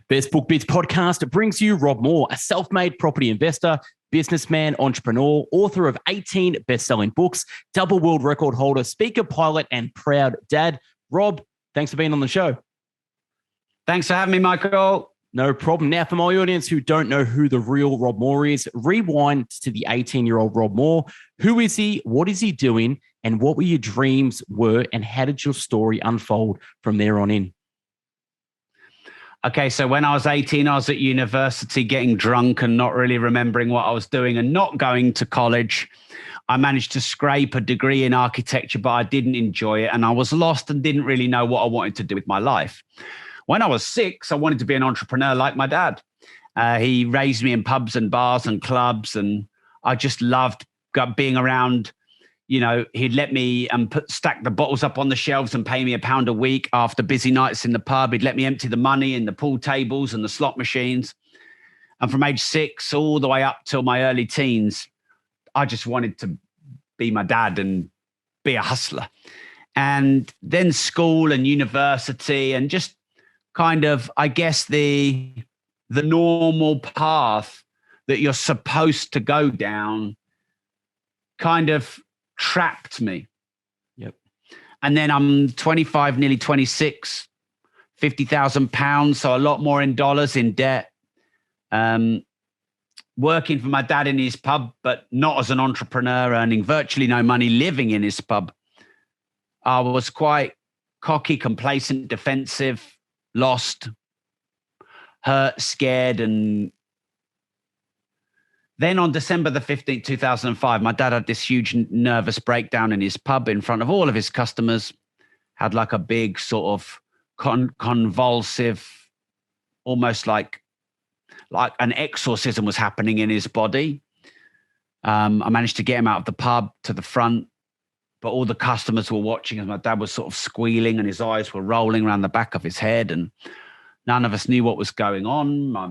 Best Book Bits podcast brings you Rob Moore, a self-made property investor, businessman, entrepreneur, author of 18 best-selling books, double world record holder, speaker, pilot, and proud dad. Rob, thanks for being on the show. Thanks for having me, Michael. No problem. Now, for my audience who don't know who the real Rob Moore is, rewind to the 18-year-old Rob Moore. Who is he? What is he doing? And what were your dreams were? And how did your story unfold from there on in? Okay, so when I was 18, I was at university getting drunk and not really remembering what I was doing and not going to college. I managed to scrape a degree in architecture, but I didn't enjoy it. And I was lost and didn't really know what I wanted to do with my life. When I was 6, I wanted to be an entrepreneur like my dad. He raised me in pubs and bars and clubs, and I just loved being around. You know, he'd let me stack the bottles up on the shelves and pay me £1 a week after busy nights in the pub. He'd let me empty the money in the pool tables and the slot machines. And from age 6 all the way up till my early teens, I just wanted to be my dad and be a hustler. And then school and university and just kind of, I guess, the normal path that you're supposed to go down kind of trapped me. Yep. And then I'm 25, nearly 26, £50,000. So a lot more in dollars in debt. Working for my dad in his pub, but not as an entrepreneur, earning virtually no money, living in his pub. I was quite cocky, complacent, defensive, lost, hurt, scared. And then on December the 15th, 2005, my dad had this huge nervous breakdown in his pub in front of all of his customers, had like a big sort of convulsive, almost like an exorcism was happening in his body. I managed to get him out of the pub to the front, but all the customers were watching as my dad was sort of squealing and his eyes were rolling around the back of his head, and none of us knew what was going on. My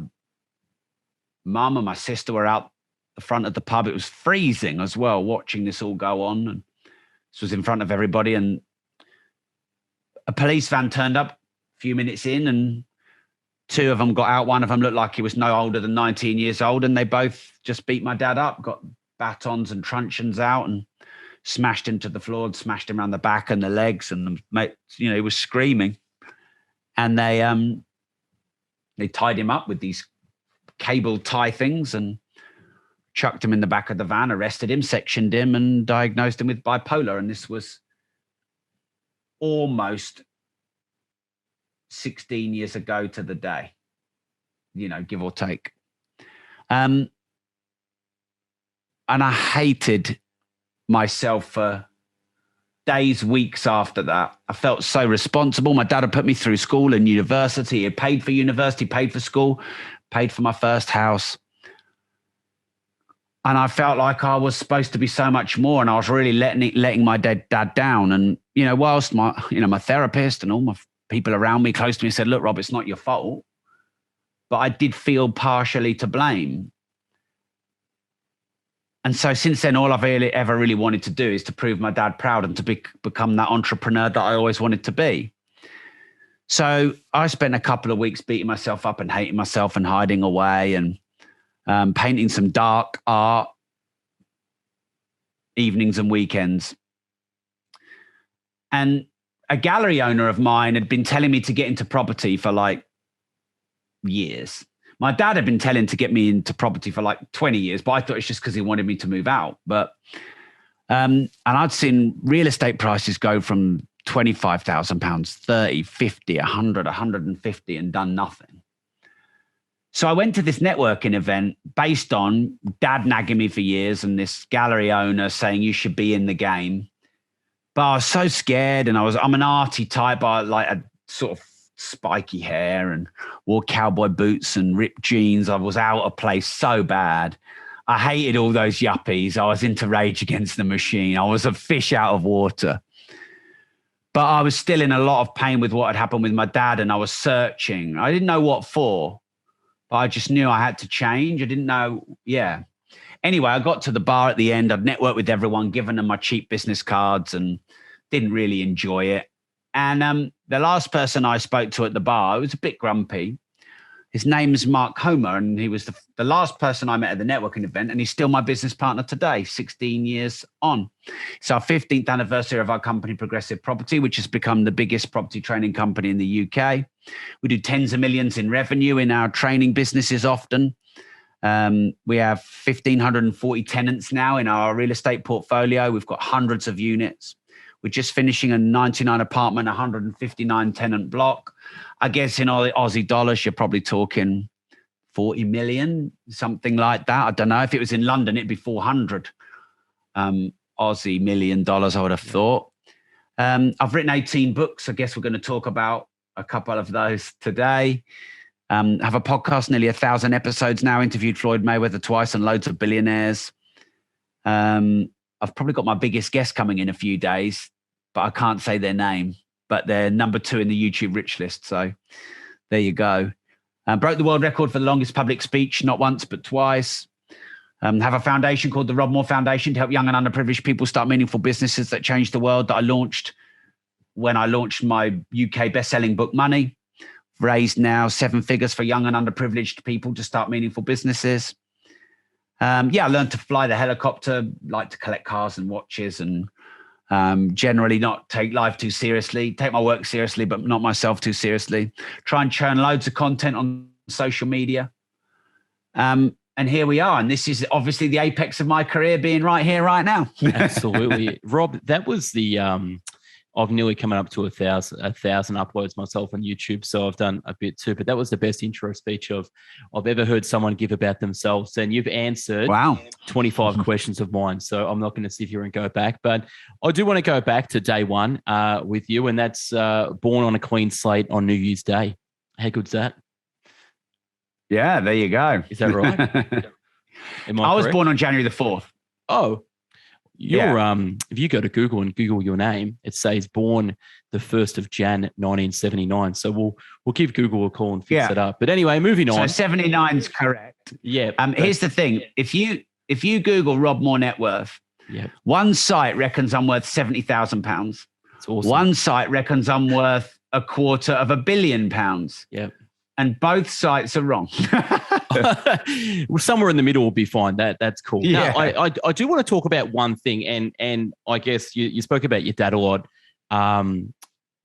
mum and my sister were out the front of the pub. It was freezing as well, watching this all go on. And this was in front of everybody. And a police van turned up a few minutes in, and 2 of them got out. One of them looked like he was no older than 19 years old. And they both just beat my dad up, got batons and truncheons out and smashed him to the floor and smashed him around the back and the legs. And, he was screaming. And they tied him up with these cable tie things and chucked him in the back of the van, arrested him, sectioned him, and diagnosed him with bipolar. And this was almost 16 years ago to the day, give or take. And I hated myself for days, weeks after that. I felt so responsible. My dad had put me through school and university. He had paid for university, paid for school, paid for my first house. And I felt like I was supposed to be so much more, and I was really letting my dad down. And, whilst my therapist and all my people around me, close to me, said, look, Rob, it's not your fault. But I did feel partially to blame. And so since then, all I've ever really wanted to do is to prove my dad proud and to become that entrepreneur that I always wanted to be. So I spent a couple of weeks beating myself up and hating myself and hiding away and painting some dark art evenings and weekends. And a gallery owner of mine had been telling me to get into property for like years. My dad had been telling to get me into property for like 20 years, but I thought it's just because he wanted me to move out. But and I'd seen real estate prices go from £25,000, 30, 50, 100, 150 and done nothing. So I went to this networking event based on dad nagging me for years and this gallery owner saying you should be in the game. But I was so scared, and I'm an arty type. I like a sort of spiky hair and wore cowboy boots and ripped jeans. I was out of place so bad. I hated all those yuppies. I was into Rage Against the Machine. I was a fish out of water. But I was still in a lot of pain with what had happened with my dad, and I was searching. I didn't know what for, but I just knew I had to change. I didn't know. Yeah. Anyway, I got to the bar at the end. I'd networked with everyone, given them my cheap business cards, and didn't really enjoy it. And the last person I spoke to at the bar, I was a bit grumpy. His name's Mark Homer, and he was the last person I met at the networking event, and he's still my business partner today, 16 years on. It's our 15th anniversary of our company, Progressive Property, which has become the biggest property training company in the UK. We do tens of millions in revenue in our training businesses often. We have 1,540 tenants now in our real estate portfolio. We've got hundreds of units. We're just finishing a 99 apartment, 159 tenant block. I guess in Aussie dollars, you're probably talking 40 million, something like that. I don't know. If it was in London, it'd be 400 Aussie million dollars, I would have thought. I've written 18 books. I guess we're going to talk about a couple of those today. Have a podcast, nearly 1,000 episodes now, interviewed Floyd Mayweather twice and loads of billionaires. I've probably got my biggest guest coming in a few days, but I can't say their name. But they're number 2 in the YouTube rich list. So there you go. Broke the world record for the longest public speech, not once, but twice. Have a foundation called the Rob Moore Foundation to help young and underprivileged people start meaningful businesses that change the world, that I launched when I launched my UK best-selling book, Money. Raised now 7 figures for young and underprivileged people to start meaningful businesses. I learned to fly the helicopter, like to collect cars and watches, and generally not take life too seriously, take my work seriously, but not myself too seriously. Try and churn loads of content on social media. And here we are. And this is obviously the apex of my career, being right here, right now. Absolutely. Rob, that was the, I've nearly coming up to 1,000 uploads myself on YouTube. So I've done a bit too, but that was the best intro speech I've ever heard someone give about themselves. And you've answered 25 questions of mine. So I'm not going to sit here and go back, but I do want to go back to day one with you. And that's born on a clean slate on New Year's Day. How good's that? Yeah, there you go. Is that right? I was born on January the 4th. Oh, if you go to Google and Google your name, it says born the 1st of Jan 1979. So we'll give Google a call and fix it up. But anyway, moving on. So 79 is correct. Yeah. Here's the thing: if you Google Rob Moore net worth, one site reckons I'm worth £70,000. That's awesome. One site reckons I'm worth £250 million. Yeah. And both sites are wrong. Well, somewhere in the middle will be fine. That's cool. Yeah. Now, I do want to talk about one thing, and I guess you spoke about your dad a lot.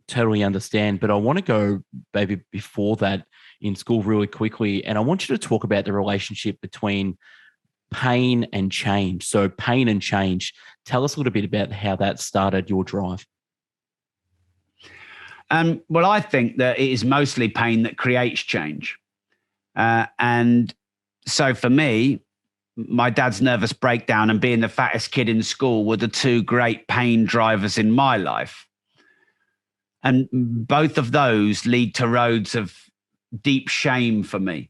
Totally understand, but I want to go maybe before that in school really quickly, and I want you to talk about the relationship between pain and change. So pain and change. Tell us a little bit about how that started your drive. Well, I think that it is mostly pain that creates change. And so for me, my dad's nervous breakdown and being the fattest kid in school were the 2 great pain drivers in my life. And both of those lead to roads of deep shame for me.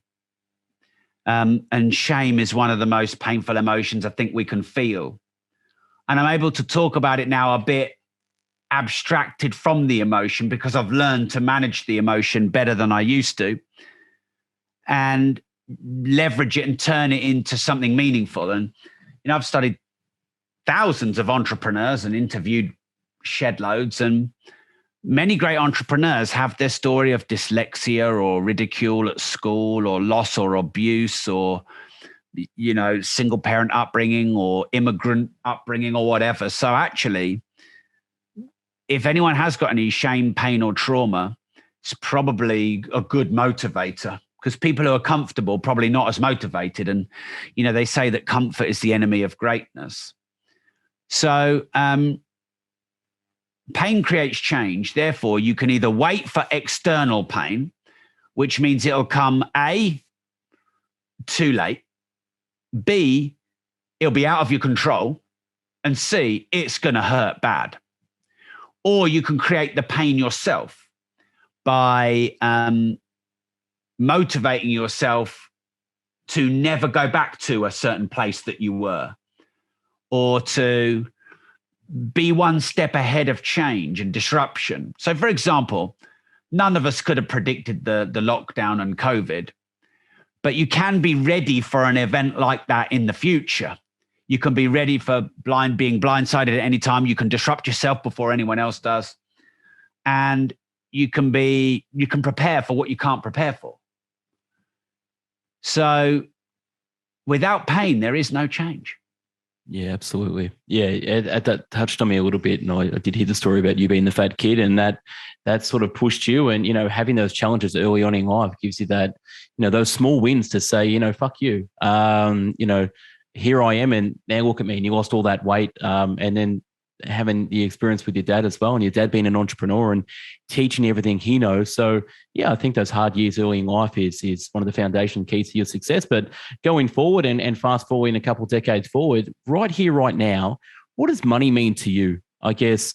And shame is one of the most painful emotions I think we can feel. And I'm able to talk about it now a bit abstracted from the emotion because I've learned to manage the emotion better than I used to and leverage it and turn it into something meaningful. And, I've studied thousands of entrepreneurs and interviewed shed loads, and many great entrepreneurs have their story of dyslexia or ridicule at school or loss or abuse or, single parent upbringing or immigrant upbringing or whatever. So actually, if anyone has got any shame, pain, or trauma, it's probably a good motivator, because people who are comfortable probably not as motivated. And, they say that comfort is the enemy of greatness. So pain creates change. Therefore, you can either wait for external pain, which means it'll come A, too late, B, it'll be out of your control, and C, it's going to hurt bad. Or you can create the pain yourself by motivating yourself to never go back to a certain place that you were, or to be one step ahead of change and disruption. So, for example, none of us could have predicted the lockdown and COVID, but you can be ready for an event like that in the future. You can be ready for being blindsided at any time. You can disrupt yourself before anyone else does. And you can prepare for what you can't prepare for. So without pain, there is no change. Yeah, absolutely. Yeah, that touched on me a little bit, and I did hear the story about you being the fat kid, and that sort of pushed you. And having those challenges early on in life gives you that, those small wins to say, fuck you. Here I am, and now look at me. And you lost all that weight, and then having the experience with your dad as well, and your dad being an entrepreneur and teaching everything he knows. So yeah, I think those hard years early in life is one of the foundation keys to your success. But going forward and fast forwarding a couple of decades forward, right here, right now, what does money mean to you? I guess,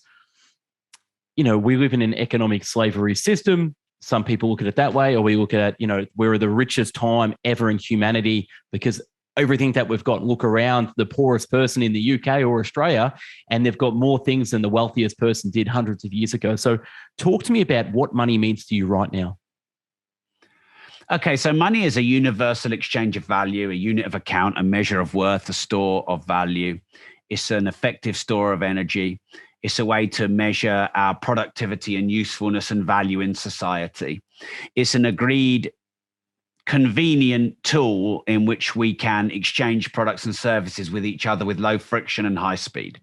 we live in an economic slavery system. Some people look at it that way, or we look at, we're the richest time ever in humanity because everything that we've got, look around the poorest person in the UK or Australia, and they've got more things than the wealthiest person did hundreds of years ago. So talk to me about what money means to you right now. Okay, so money is a universal exchange of value, a unit of account, a measure of worth, a store of value. It's an effective store of energy. It's a way to measure our productivity and usefulness and value in society. It's an agreed convenient tool in which we can exchange products and services with each other with low friction and high speed.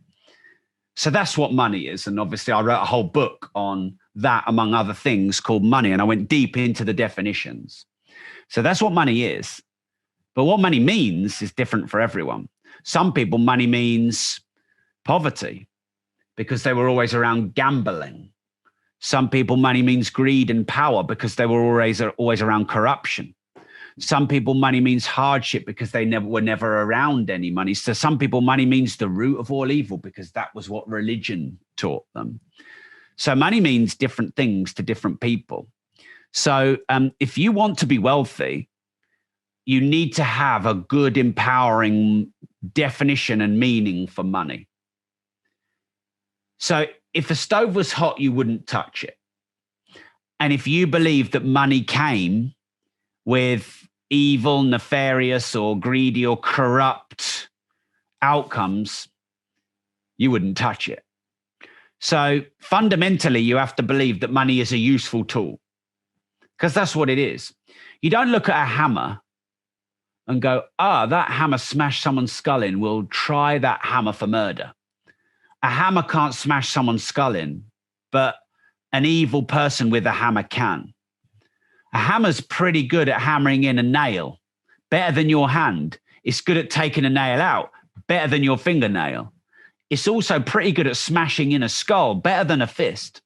So that's what money is. And obviously I wrote a whole book on that, among other things, called Money. And I went deep into the definitions. So that's what money is. But what money means is different for everyone. Some people, money means poverty because they were always around gambling. Some people, money means greed and power because they were always around corruption. Some people, money means hardship because they were never around any money. So some people, money means the root of all evil because that was what religion taught them. So money means different things to different people. So if you want to be wealthy, you need to have a good, empowering definition and meaning for money. So if a stove was hot, you wouldn't touch it. And if you believe that money came with evil, nefarious, or greedy, or corrupt outcomes, you wouldn't touch it. So fundamentally, you have to believe that money is a useful tool because that's what it is. You don't look at a hammer and go, that hammer smashed someone's skull in. We'll try that hammer for murder. A hammer can't smash someone's skull in, but an evil person with a hammer can. A hammer's pretty good at hammering in a nail, better than your hand. It's good at taking a nail out, better than your fingernail. It's also pretty good at smashing in a skull, better than a fist.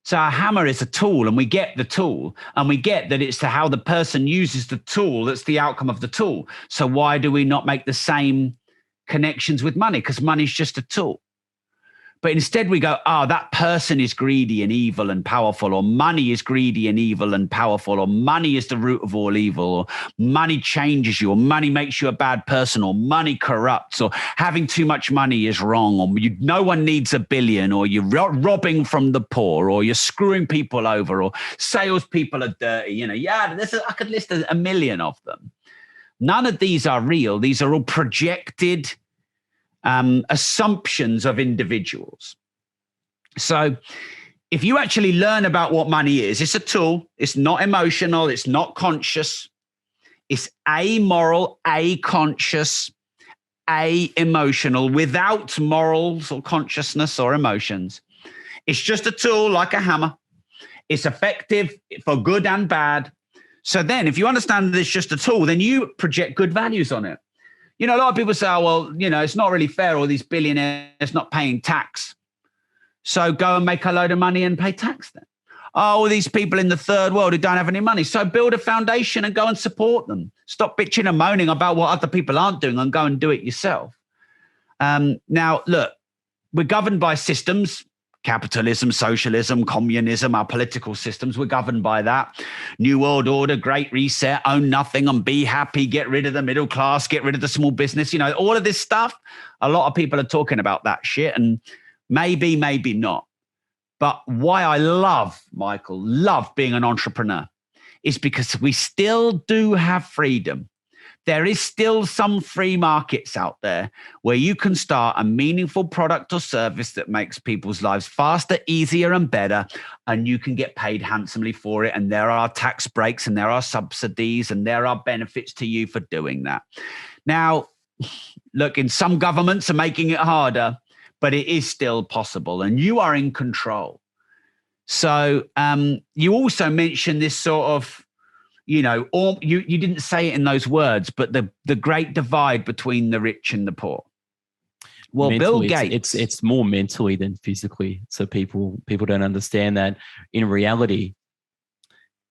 So a hammer is a tool, and we get the tool, and we get that it's how the person uses the tool that's the outcome of the tool. So why do we not make the same connections with money? Because money's just a tool. But instead we go, that person is greedy and evil and powerful, or money is greedy and evil and powerful, or money is the root of all evil, or money changes you, or money makes you a bad person, or money corrupts, or having too much money is wrong, or no one needs $1 billion, or you're robbing from the poor, or you're screwing people over, or salespeople are dirty. I could list a million of them. None of these are real. These are all projected assumptions of individuals. So if you actually learn about what money is, it's a tool. It's not emotional. It's not conscious. It's amoral, conscious, emotional, without morals or consciousness or emotions. It's just a tool like a hammer. It's effective for good and bad. So then if you understand that it's just a tool, then you project good values on it. A lot of people say, it's not really fair, all these billionaires not paying tax. So go and make a load of money and pay tax then. All these people in the third world who don't have any money. So build a foundation and go and support them. Stop bitching and moaning about what other people aren't doing and go and do it yourself. Now, look, we're governed by systems. Capitalism, socialism, communism, our political systems, we're governed by that. New World Order, Great Reset, own nothing and be happy, get rid of the middle class, get rid of the small business. All of this stuff, a lot of people are talking about that shit, and maybe not. But why I love being an entrepreneur is because we still do have freedom. there is still some free markets out there where you can start a meaningful product or service that makes people's lives faster, easier, and better, and you can get paid handsomely for it. And there are tax breaks and there are subsidies and there are benefits to you for doing that. Now, look, in some governments are making it harder, but it is still possible and you are in control. So you also mentioned this sort of, or you didn't say it in those words, but the great divide between the rich and the poor. Well, mentally, Bill Gates, it's more mentally than physically. So people don't understand that in reality.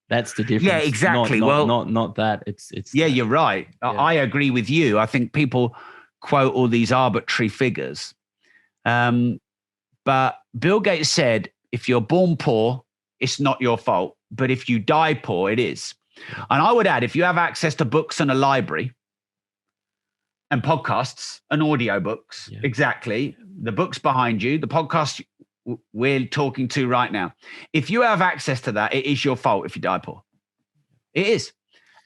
That's the difference. Yeah, exactly. Not that. It's yeah, you're right. Yeah. I agree with you. I think people quote all these arbitrary figures. But Bill Gates said, if you're born poor, it's not your fault. But if you die poor, it is. And I would add, if you have access to books and a library and podcasts and audiobooks, exactly, the books behind you, the podcast we're talking to right now, if you have access to that, it is your fault if you die poor. It is.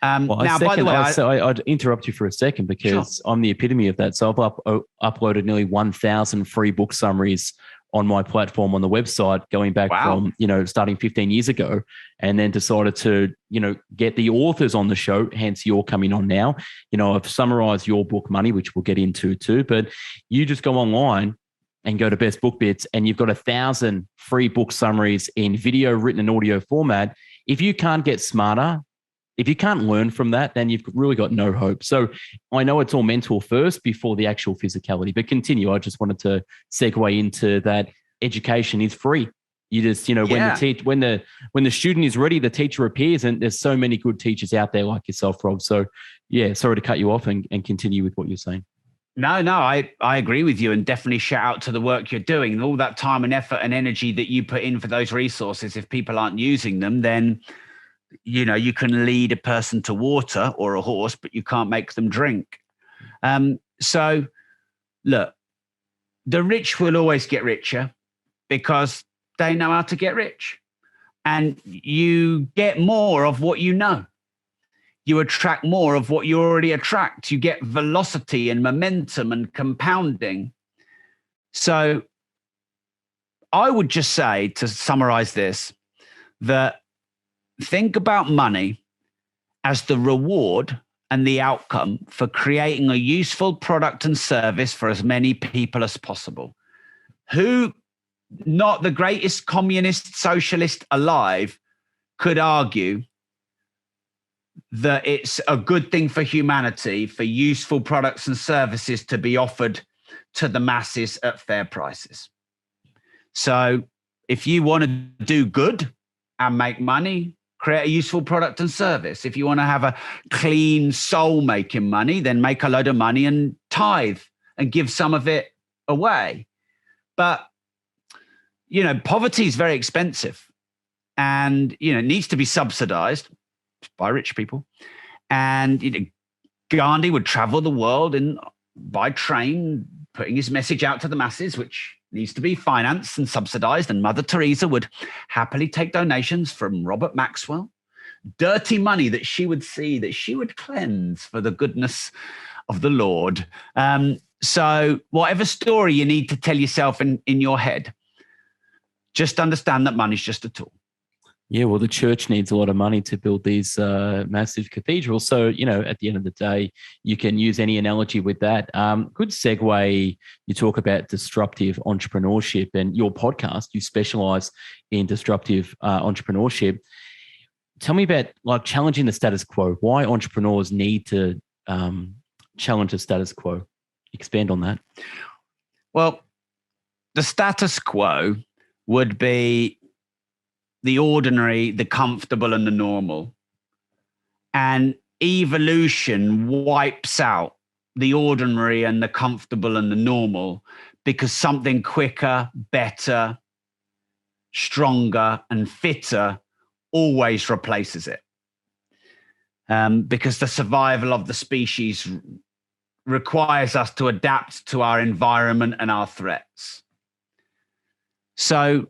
Now, by the way, I'd interrupt you for a second because I'm the epitome of that. So I've uploaded nearly 1,000 free book summaries on my platform on the website, going back from, starting 15 years ago, and then decided to, get the authors on the show, hence you're coming on now. I've summarized your book, Money, which we'll get into too, but you just go online and go to Best Book Bits and you've got 1,000 free book summaries in video, written and audio format. If you can't get smarter, if you can't learn from that, then you've really got no hope. So I know it's all mental first before the actual physicality, but continue. I just wanted to segue into that. Education is free. You just, when the student is ready, the teacher appears, and there's so many good teachers out there like yourself, Rob. So yeah, sorry to cut you off and continue with what you're saying. No, I agree with you, and definitely shout out to the work you're doing and all that time and effort and energy that you put in for those resources. If people aren't using them, then you can lead a person to water or a horse, but you can't make them drink. So look, the rich will always get richer because they know how to get rich, and you get more of what you know. You attract more of what you already attract. You get velocity and momentum and compounding. So I would just say, to summarize this, that think about money as the reward and the outcome for creating a useful product and service for as many people as possible. Who, not the greatest communist socialist alive, could argue that it's a good thing for humanity for useful products and services to be offered to the masses at fair prices. So if you want to do good and make money, create a useful product and service. If you want to have a clean soul making money, then make a load of money and tithe and give some of it away. But, poverty is very expensive and, it needs to be subsidized by rich people. And, Gandhi would travel the world by train, putting his message out to the masses, which needs to be financed and subsidized. And Mother Teresa would happily take donations from Robert Maxwell, dirty money that she would see, that she would cleanse for the goodness of the Lord. So whatever story you need to tell yourself in your head, just understand that money's just a tool. Yeah, well, the church needs a lot of money to build these massive cathedrals. So, at the end of the day, you can use any analogy with that. Good segue. You talk about disruptive entrepreneurship, and your podcast, you specialize in disruptive entrepreneurship. Tell me about challenging the status quo. Why entrepreneurs need to challenge the status quo? Expand on that. Well, the status quo would be the ordinary, the comfortable, and the normal. And evolution wipes out the ordinary and the comfortable and the normal because something quicker, better, stronger, and fitter always replaces it. Because the survival of the species requires us to adapt to our environment and our threats. So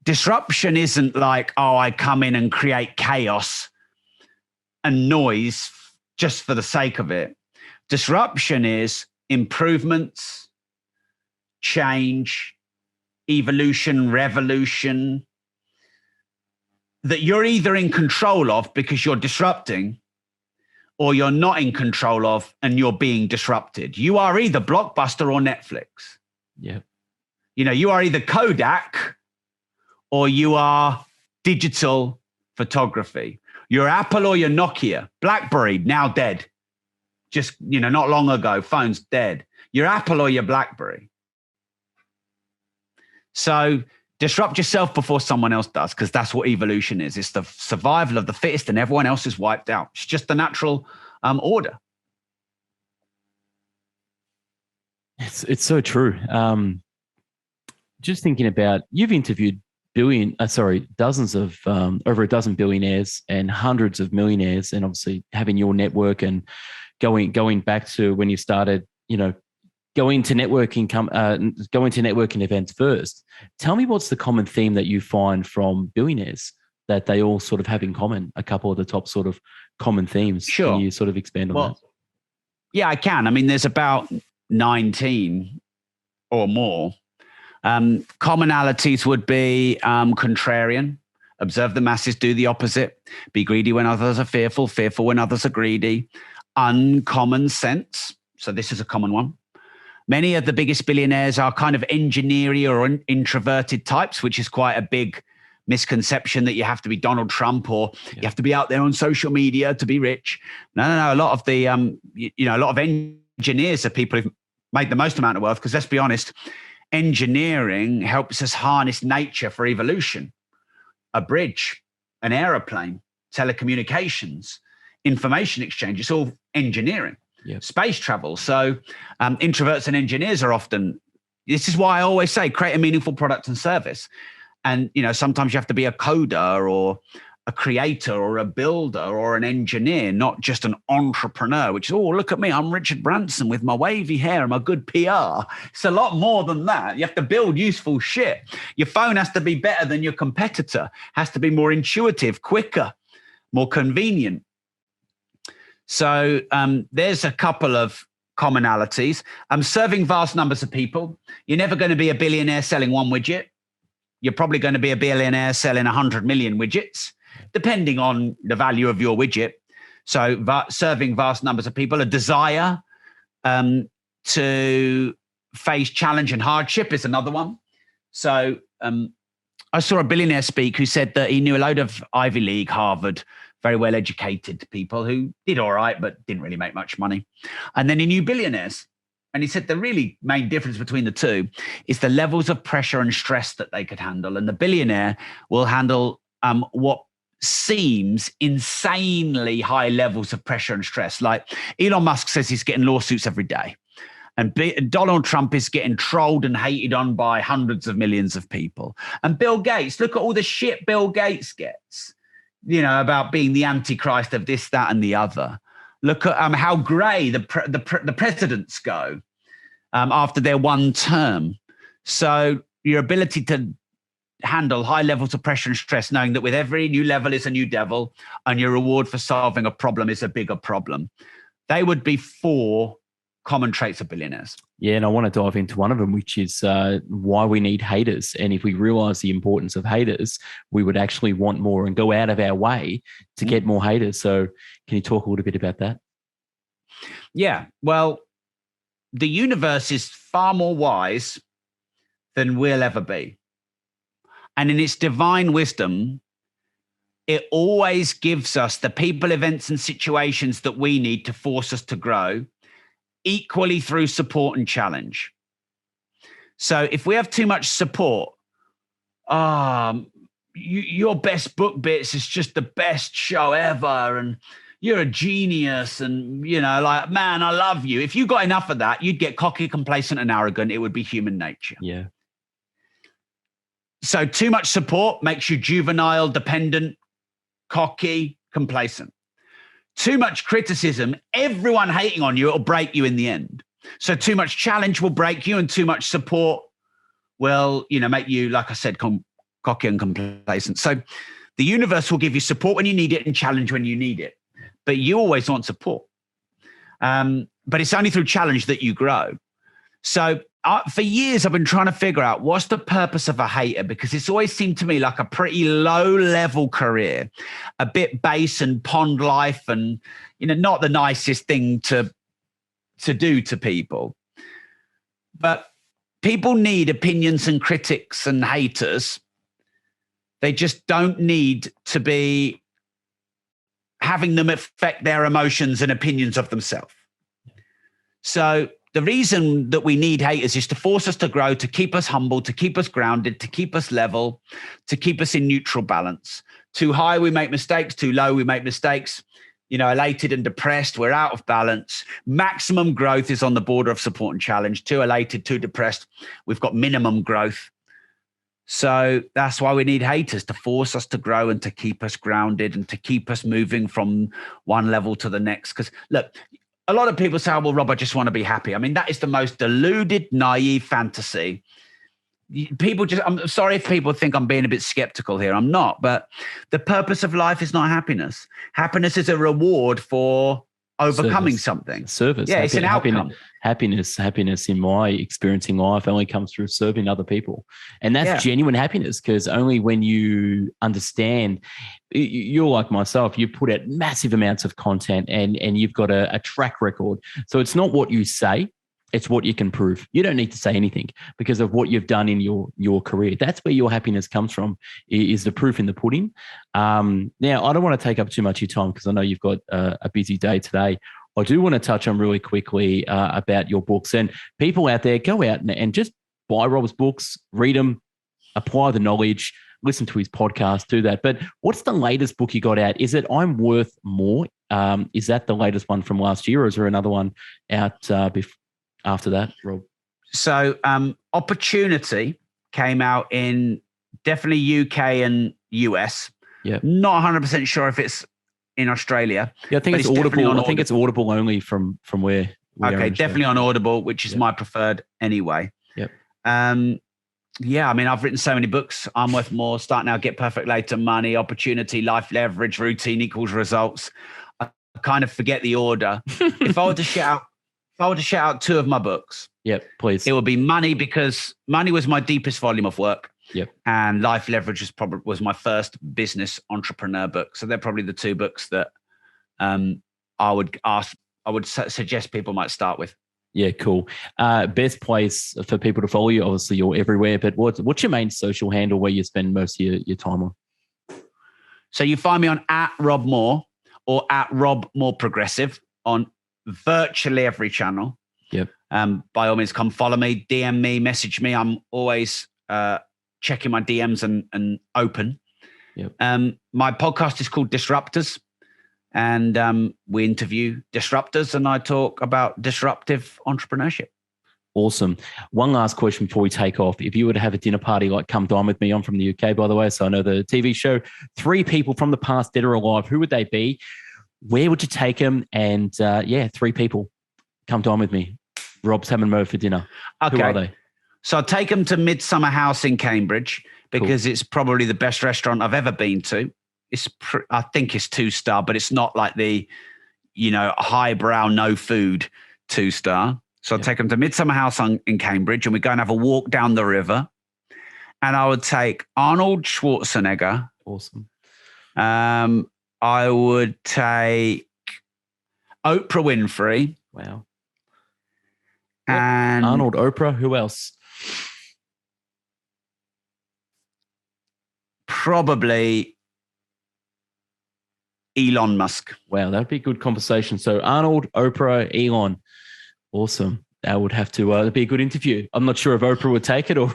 disruption isn't like, I come in and create chaos and noise just for the sake of it. Disruption is improvements, change, evolution, revolution, that you're either in control of because you're disrupting, or you're not in control of and you're being disrupted. You are either Blockbuster or Netflix. Yeah. You are either Kodak or you are digital photography. You're Apple or you're Nokia. BlackBerry, now dead. Just, not long ago, phone's dead. You're Apple or you're BlackBerry. So disrupt yourself before someone else does, because that's what evolution is. It's the survival of the fittest and everyone else is wiped out. It's just the natural order. It's so true. Just thinking about, you've interviewed dozens of over a dozen billionaires and hundreds of millionaires, and obviously having your network and going back to when you started, going to networking events first. Tell me, what's the common theme that you find from billionaires that they all sort of have in common? A couple of the top sort of common themes. Sure. Can you sort of expand on that? Yeah, I can. I mean, there's about 19 or more. Commonalities would be contrarian, observe the masses, do the opposite, be greedy when others are fearful, fearful when others are greedy, uncommon sense. So this is a common one. Many of the biggest billionaires are kind of engineering or introverted types, which is quite a big misconception that you have to be Donald Trump or you have to be out there on social media to be rich. No. A lot of the, a lot of engineers are people who've made the most amount of wealth, because let's be honest, engineering helps us harness nature for evolution. A bridge, an aeroplane, telecommunications, information exchange, it's all engineering. Yep. Space travel. So introverts and engineers are often, this is why I always say, create a meaningful product and service. And, sometimes you have to be a coder or a creator or a builder or an engineer, not just an entrepreneur, which is, oh, look at me, I'm Richard Branson with my wavy hair and my good PR. It's a lot more than that. You have to build useful shit. Your phone has to be better than your competitor, has to be more intuitive, quicker, more convenient. So there's a couple of commonalities. Serving vast numbers of people. You're never going to be a billionaire selling one widget. You're probably going to be a billionaire selling 100 million widgets, depending on the value of your widget. So serving vast numbers of people, a desire to face challenge and hardship is another one. So I saw a billionaire speak who said that he knew a load of Ivy League, Harvard, very well educated people who did all right, but didn't really make much money. And then he knew billionaires. And he said the really main difference between the two is the levels of pressure and stress that they could handle. And the billionaire will handle what seems insanely high levels of pressure and stress. Like Elon Musk says he's getting lawsuits every day. And Donald Trump is getting trolled and hated on by hundreds of millions of people. And Bill Gates, look at all the shit Bill Gates gets, about being the antichrist of this, that, and the other. Look at how grey the presidents go after their one term. So your ability to handle high levels of pressure and stress, knowing that with every new level is a new devil and your reward for solving a problem is a bigger problem. They would be 4 common traits of billionaires. Yeah, and I want to dive into one of them, which is why we need haters. And if we realize the importance of haters, we would actually want more and go out of our way to get more haters. So can you talk a little bit about that? Yeah, well, the universe is far more wise than we'll ever be. And in its divine wisdom, it always gives us the people, events, and situations that we need to force us to grow, equally through support and challenge. So if we have too much support, your best book bits is just the best show ever, and you're a genius, and man, I love you. If you got enough of that, you'd get cocky, complacent, and arrogant. It would be human nature. Yeah. So too much support makes you juvenile, dependent, cocky, complacent. Too much criticism, everyone hating on you, it'll break you in the end. So too much challenge will break you, and too much support will, make you, like I said, cocky and complacent. So the universe will give you support when you need it and challenge when you need it. but you always want support. But it's only through challenge that you grow. So for years, I've been trying to figure out what's the purpose of a hater, because it's always seemed to me like a pretty low level career, a bit base and pond life, and, not the nicest thing to do to people. But people need opinions and critics and haters. They just don't need to be having them affect their emotions and opinions of themselves. So the reason that we need haters is to force us to grow, to keep us humble, to keep us grounded, to keep us level, to keep us in neutral balance. Too high, we make mistakes. Too low, we make mistakes. Elated and depressed, we're out of balance. Maximum growth is on the border of support and challenge. Too elated, too depressed, we've got minimum growth. So that's why we need haters, to force us to grow and to keep us grounded and to keep us moving from one level to the next. Because look, a lot of people say, well, Rob, I just want to be happy. I mean, that is the most deluded, naive fantasy. I'm sorry if people think I'm being a bit skeptical here. I'm not, but the purpose of life is not happiness. Happiness is a reward for overcoming something. Service. Yeah, it's an outcome. Happiness in my experience in life only comes through serving other people. And that's genuine happiness, because only when you understand, you're like myself, you put out massive amounts of content and you've got a track record. So it's not what you say, it's what you can prove. You don't need to say anything because of what you've done in your career. That's where your happiness comes from, is the proof in the pudding. Now, I don't want to take up too much of your time because I know you've got a busy day today. I do want to touch on really quickly about your books. And people out there, go out and just buy Rob's books, read them, apply the knowledge, listen to his podcast, do that. But what's the latest book you got out? Is it I'm Worth More? Is that the latest one from last year, or is there another one out after that, Rob? So Opportunity came out in definitely UK and US. Yeah. Not 100% sure if it's in Australia. Yeah, I think it's Audible. I think it's Audible only from where we are. Okay, definitely on Audible, which is my preferred anyway. Yep. Yeah, I mean, I've written so many books. I'm Worth More, Start Now, Get Perfect Later, Money, Opportunity, Life Leverage, Routine Equals Results. I kind of forget the order. If I were to shout out two of my books, please. It would be Money, because Money was my deepest volume of work. Yep. And Life Leverage was my first business entrepreneur book. So they're probably the two books that I would suggest people might start with. Yeah, cool. Best place for people to follow you? Obviously, you're everywhere, but what's your main social handle where you spend most of your time on? So you find me on @RobMoore or @RobMoreProgressive on virtually every channel. Yep. By all means, come follow me, DM me, message me. I'm always checking my DMs and open. Yep. My podcast is called Disruptors, and we interview disruptors, and I talk about disruptive entrepreneurship. Awesome. One last question before we take off. If you were to have a dinner party, like Come Dine With Me, I'm from the UK, by the way, so I know the TV show, 3 people from the past, dead or alive, who would they be? Where would you take them? And 3 people, come dine with me. Rob's having them over for dinner. Okay. Who are they? So I'll take them to Midsummer House in Cambridge, because It's probably the best restaurant I've ever been to. I think it's 2-star, but it's not like the, highbrow, no food 2-star. So I'll take them to Midsummer House in Cambridge, and we go and have a walk down the river. And I would take Arnold Schwarzenegger. Awesome. I would take Oprah Winfrey. Wow. And Arnold, Oprah, who else? Probably Elon Musk. Wow, that'd be a good conversation. So Arnold, Oprah, Elon. Awesome. That would have to be a good interview. I'm not sure if Oprah would take it or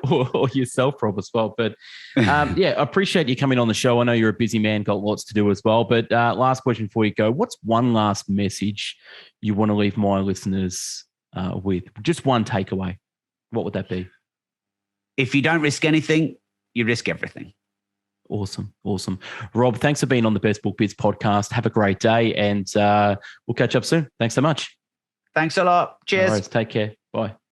or yourself, Rob, as well. But I appreciate you coming on the show. I know you're a busy man, got lots to do as well. But last question before you go, what's one last message you want to leave my listeners with? Just one takeaway. What would that be? If you don't risk anything, you risk everything. Awesome. Rob, thanks for being on the Best Book Bits podcast. Have a great day, and we'll catch up soon. Thanks so much. Thanks a lot. Cheers. No worries. Take care. Bye.